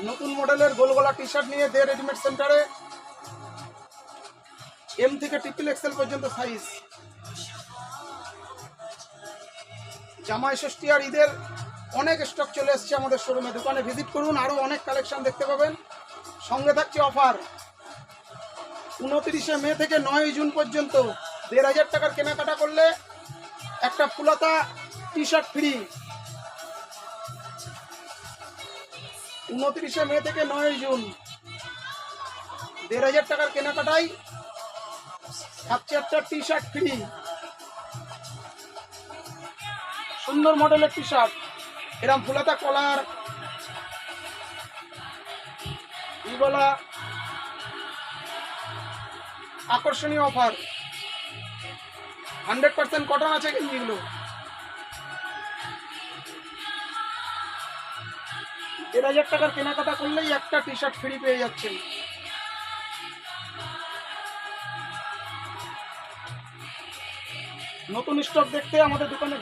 নতুন মডেলের গোলগলা T shirt নিয়ে দে রেডিমেড সেন্টারে এম থেকে ট্রিপল এক্সেল পর্যন্ত সাইজ। জামাই ষষ্ঠী আর ঈদের অনেক স্টক চলে এসছে আমাদের শোরুমে, দোকানে ভিজিট করুন, আরও অনেক কালেকশন দেখতে পাবেন। সঙ্গে থাকছে অফার 29শে মে থেকে 9ই জুন পর্যন্ত 1500 টাকার কেনাকাটা করলে একটা ফুলাতা টি শার্ট ফ্রি। 29শে মে থেকে 9ই জুন 1500 টাকার কেনাকাটায় থাকছে একটা টি শার্ট ফ্রি। সুন্দর মডেলের টি শার্ট, এরকম ফুলাতা কলার, গলা, আকর্ষণীয় অফার। 100% কটন আছে গেঞ্জিগুলো। 1500 টাকার কেনাকাটা করলেই একটা টি শার্ট ফ্রি পেয়ে যাচ্ছেন। নতুন স্টক দেখতে আমাদের দোকানে